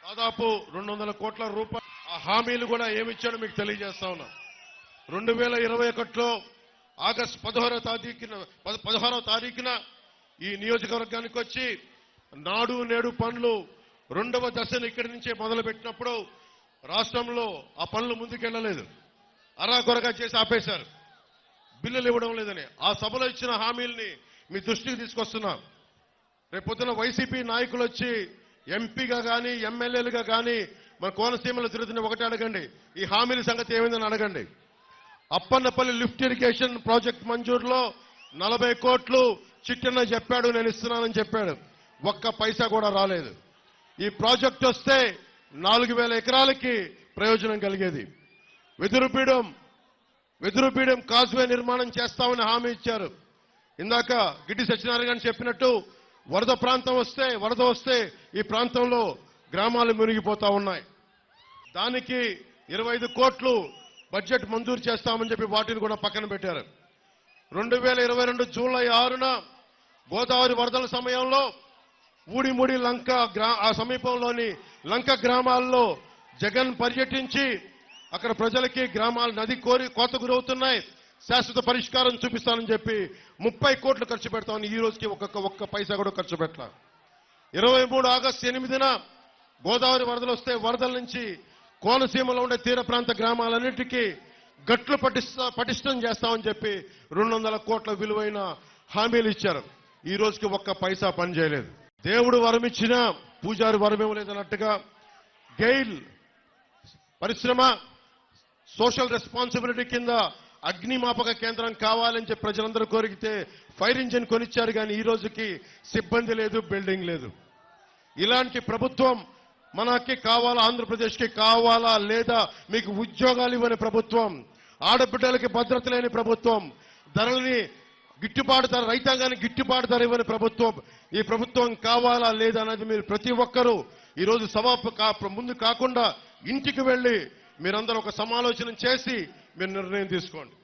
దాదాపు 200 కోట్ల రూపాయలు ఆ హామీలు కూడా ఏమిచ్చాడో మీకు తెలియజేస్తా ఉన్నా. 2021లో ఆగస్టు 16వ తారీఖున ఈ నియోజకవర్గానికి వచ్చి నాడు నేడు పనులు 2వ దశను ఇక్కడి నుంచే మొదలుపెట్టినప్పుడు రాష్ట్రంలో ఆ పనులు ముందుకెళ్లలేదు, అరాకొరగా చేసి ఆపేశారు. బిల్లులు ఇవ్వడం లేదని ఆ సభలో ఇచ్చిన హామీల్ని మీ దృష్టికి తీసుకొస్తున్నా. రేపొద్దున వైసీపీ నాయకులు వచ్చి ఎంపీగా కానీ ఎమ్మెల్యేలుగా కానీ మన కోనసీమలో తిరుగుతున్న ఒకటి అడగండి, ఈ హామీల సంగతి ఏమైందని అడగండి. అప్పన్నపల్లి లిఫ్ట్ ఇరిగేషన్ ప్రాజెక్ట్ మంజూరులో 40 కోట్లు చిట్టన్న చెప్పాడు, నేను ఇస్తున్నానని చెప్పాడు. ఒక్క పైసా కూడా రాలేదు. ఈ ప్రాజెక్ట్ వస్తే 4000 ఎకరాలకి ప్రయోజనం కలిగేది. వెదురుపీడం కాజ్వే నిర్మాణం చేస్తామని హామీ ఇచ్చారు. ఇందాక గిడ్డి సత్యనారాయణ గారు చెప్పినట్టు వరద వస్తే ఈ ప్రాంతంలో గ్రామాలు మునిగిపోతా ఉన్నాయి. దానికి 25 కోట్లు బడ్జెట్ మంజూరు చేస్తామని చెప్పి వాటిని కూడా పక్కన పెట్టారు. 2022 జూలై 6న గోదావరి వరదల సమయంలో ఊడిముడి లంక ఆ సమీపంలోని లంక గ్రామాల్లో జగన్ పర్యటించి అక్కడ ప్రజలకి గ్రామాలు నది కోత గురవుతున్నాయి, శాశ్వత పరిష్కారం చూపిస్తానని చెప్పి 30 కోట్లు ఖర్చు పెడతామని ఈ రోజుకి ఒక్క పైసా కూడా ఖర్చు పెట్టాల. 23 ఆగస్టు 8న గోదావరి వరదలు వస్తే వరదల నుంచి కోనసీమలో ఉండే తీర ప్రాంత గ్రామాలన్నిటికీ గట్లు పటిష్టం చేస్తామని చెప్పి 200 కోట్ల విలువైన హామీలు ఇచ్చారు. ఈ రోజుకి ఒక్క పైసా పని చేయలేదు. దేవుడు వరమిచ్చినా పూజారి వరమేమో లేదన్నట్టుగా గెయిల్ పరిశ్రమ సోషల్ రెస్పాన్సిబిలిటీ కింద అగ్నిమాపక కేంద్రం కావాలని చెప్పి ప్రజలందరూ కోరికితే ఫైర్ ఇంజిన్ కొనిచ్చారు, కానీ ఈ రోజుకి సిబ్బంది లేదు, బిల్డింగ్ లేదు. ఇలాంటి ప్రభుత్వం మనకి కావాలా? ఆంధ్రప్రదేశ్కి కావాలా? లేదా మీకు ఉద్యోగాలు ఇవ్వని ప్రభుత్వం, ఆడబిడ్డలకి భద్రత లేని ప్రభుత్వం, ధరలని గిట్టుబాటు ధర, రైతాంగానికి గిట్టుబాటు ధర ఇవ్వని ప్రభుత్వం, ఈ ప్రభుత్వం కావాలా లేదా అనేది మీరు ప్రతి ఒక్కరూ ఈరోజు ముందు కాకుండా ఇంటికి వెళ్లి మీరందరూ ఒక సమాలోచన చేసి మీరు నిర్ణయం తీసుకోండి.